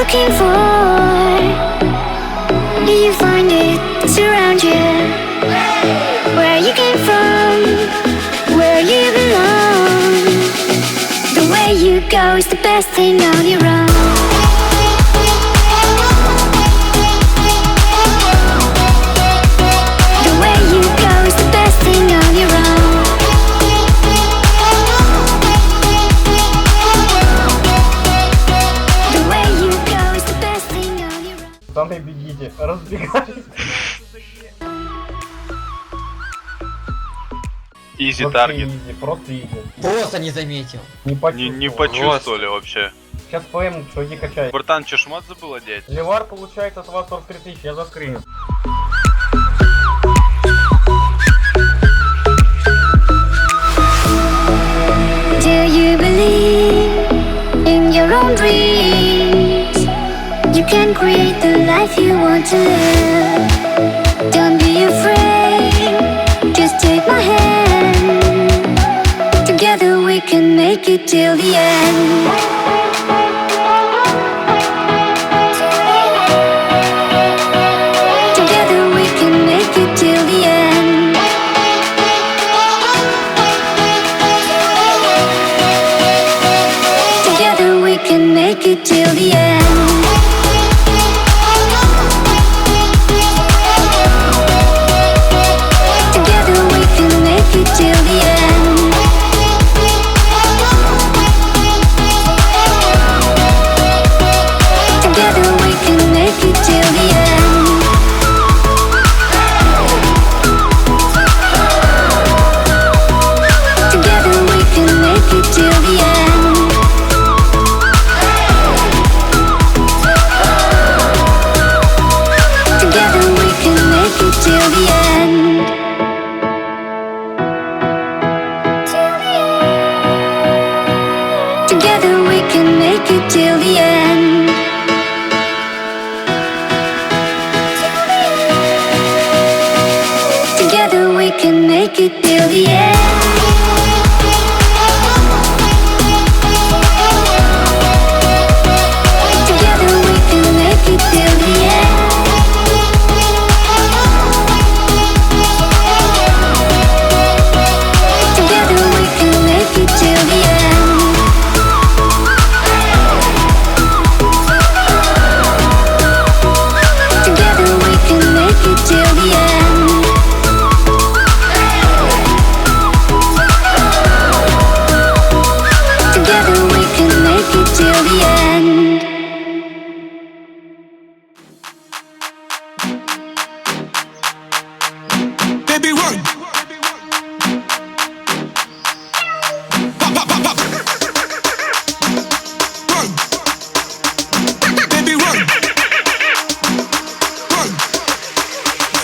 looking for? Do you find it surround you? Where you came from, where you belong. The way you go is the best thing on your own. The way you go is the best thing on your own. The way you go is the best thing on your own. Пацаны, бегите, разбегайтесь. Изи Вообще таргет. изи, просто изи. Просто не заметил. Не почувствовали вообще. Сейчас ПМ шаги качает. Братан, че шмот забыл одеть? Ливар получает от вас 43 тысячи, я заскриню. Do you believe in your own dreams? You can create the life you want to live. Don't be afraid, just take my hand. Together we can make it till the end. Together we can make it till the end. Together we can make it till the end. Together we can make it till the end. Together we can make it till the end. Together we can make it till the end. Together we can make it till the end. Together we can make it till the end. Together we can make it till the end. Together we can make it till the end. Together we can make it till the end. Together we can make it till the end. Together we can make it till the end. Baby, work. Pop, pop, pop, pop. Work. Baby, work. Work.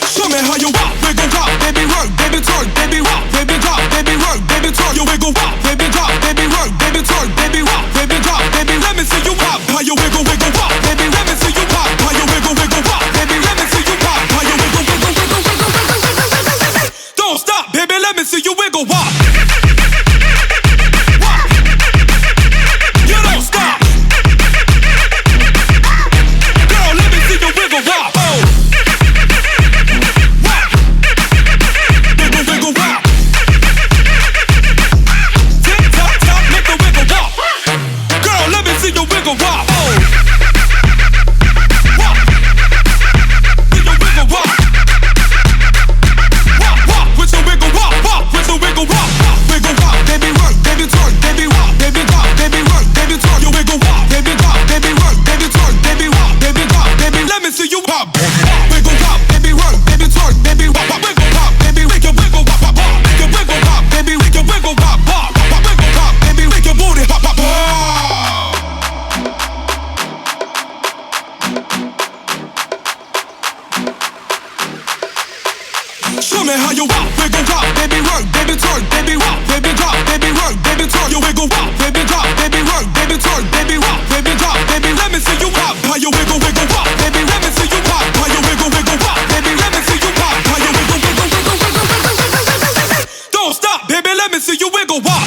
Show me how you walk, wiggle, walk, baby, work, baby, twerk, baby, walk, baby, drop, baby, work, baby, twerk, you wiggle, walk, baby, drop, baby, work, baby, twerk, baby, walk, baby, drop, baby, let me see you pop, how you wiggle, wiggle, walk, baby, let me see you pop, how you wiggle, wiggle, walk, baby, let me see you pop, how you wiggle, wiggle, wiggle, wiggle, wiggle, wiggle, wiggle, wiggle. Don't stop, baby, let me see you wiggle, walk. Walk. You don't stop. Girl, let me see you wiggle, walk. Oh. Walk. Wiggle, wiggle, walk. Tick tock tock, make the wiggle walk. Girl, let me see you wiggle walk. Oh. Walk. See you wiggle walk. Walk, walk with the wiggle walk. Walk with the wiggle walk. Wiggle walk, baby work, baby twerk, baby walk, baby drop, baby work, baby twerk. You wiggle walk, baby drop, baby work, baby twerk, baby walk, baby drop, baby. Let me see you pop. Wiggle walk, baby work, baby twerk, baby walk, wiggle walk, baby we can wiggle walk, walk, walk. We can wiggle walk, baby we can wiggle walk, walk, walk, wiggle walk, baby we can booty hop, hop, hop. Show me how you walk, wiggle walk, baby work, baby twerk, baby walk, baby drop, baby work, baby twerk. You wiggle walk, baby drop, baby work, baby twerk, baby walk, baby drop, baby. Let me see you pop, how you wiggle, wiggle walk, baby. Let me see you pop, how you wiggle, wiggle walk, baby. Let me see you pop, how you wiggle, wiggle, wiggle, wiggle, wiggle, wiggle, wiggle, wiggle. Don't stop, baby. Let me see you wiggle walk.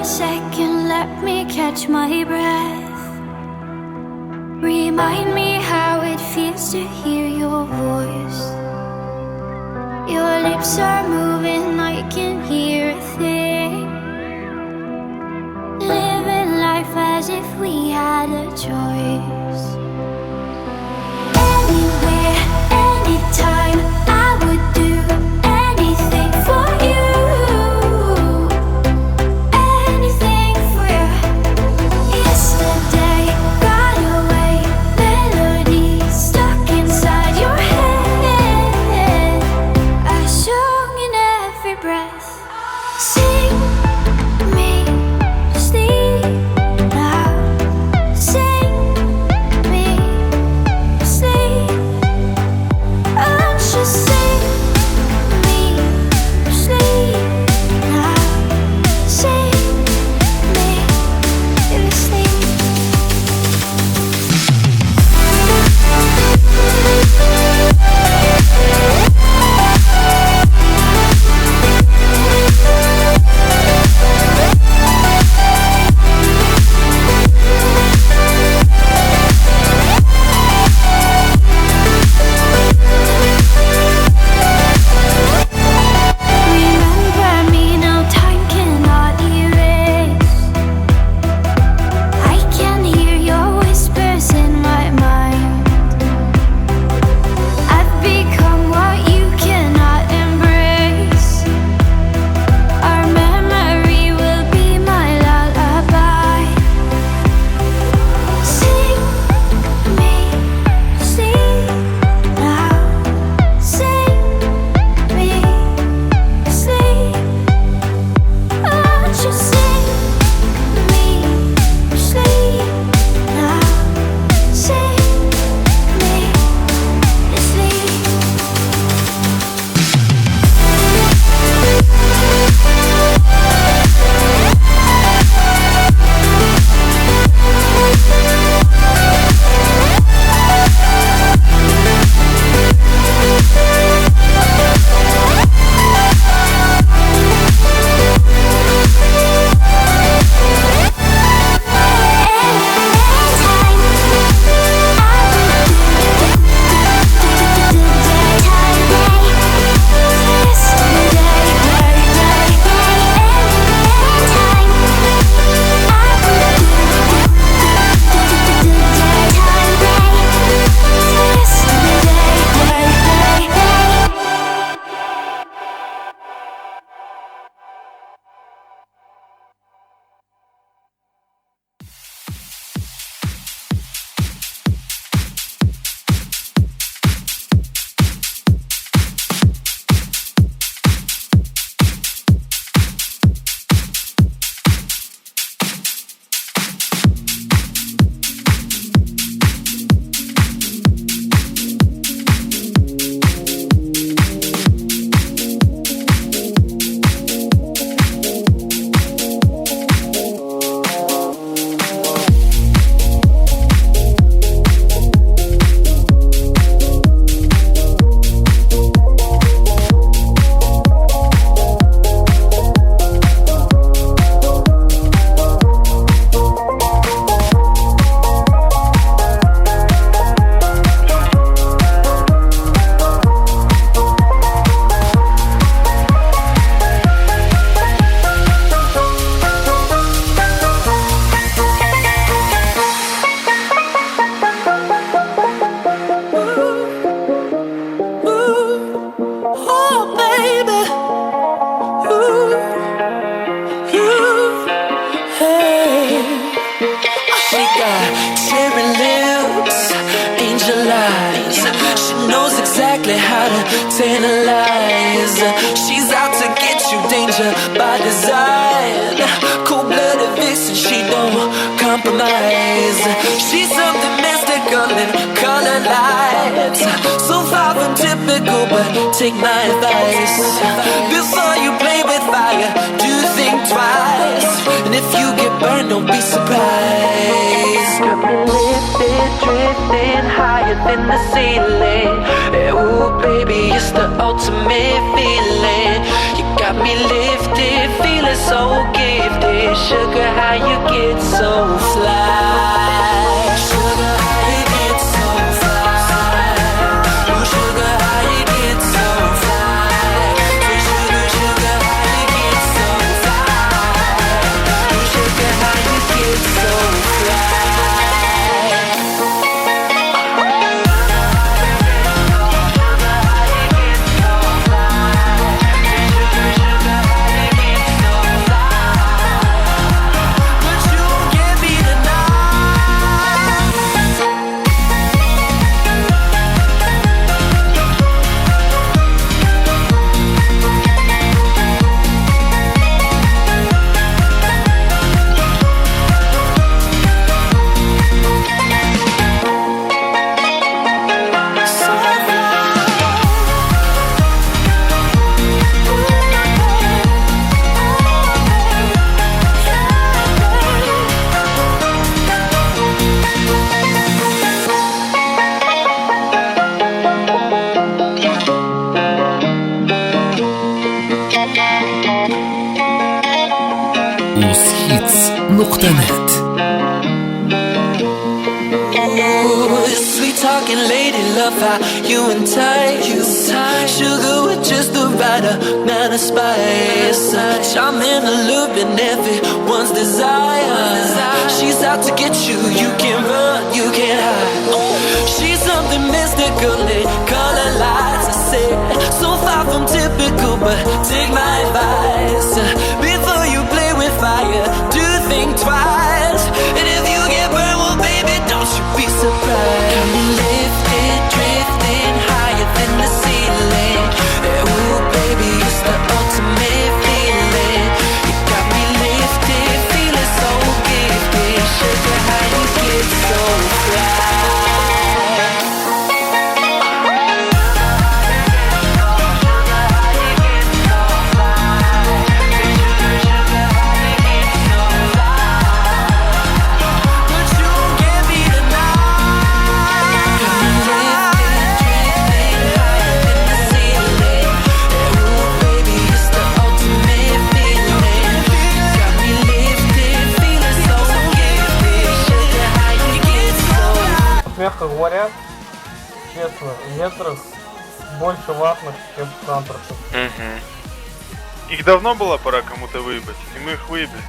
a second, let me catch my breath. Remind me how it feels to hear your voice. Your lips are moving, I can hear a thing. Living life as if we had a choice. Anywhere, anytime, I would do anything for you. Anything for you. Yesterday got away, melodies stuck inside your head. I sung in every breath. Sing me sleep now. Sing me sleep. Oh, just sing me sleep now. Sing me sleep. Remember me now, time cannot erase. I can hear your whispers in my mind. I've become what you cannot embrace. Our memory will be my lullaby. Sing me sleep now. Sing me sleep. Oh, just sing me sleep now. Sing me sleep. Oh, baby. Hey. She got cherry lips, angel eyes. She knows exactly how to tantalize. She's out to get you, danger by design. Cold-blooded vixen, she don't compromise. She's something mystical in color lights. So far from typical, but take my advice. Before you play with fire, do think twice. And if you get burned, don't be surprised. Got me lifted, drifting higher than the ceiling. Ooh, baby, it's the ultimate feeling. You got got me lifted, feeling so gifted. Sugar, how you get so fly? Sugar, how you get so fly? Oh, sugar, how you get so fly? Sugar, sugar, how you get so fly? Oh, sugar, how you get so fly? Hits.net. Sweet talking lady, love how you entice. Sugar with just the right amount of spice. Charming, alluring, everyone's desire. She's out to get you, you can't run, you can't hide. She's something mystical, they call her lights. I say, so far from typical, but take my advice. Before you play with fire, do think twice. And if you get burned, well baby, don't you be surprised. Come lifted, drifting higher than the ceiling. Ooh baby, it's the ultimate feeling. You got me lifted, feeling so gifted. Sugar, how you get so fly? Мягко говоря, честно, ветров больше ватных, чем сантрасов. Их давно была пора кому-то выебать, и мы их выебли.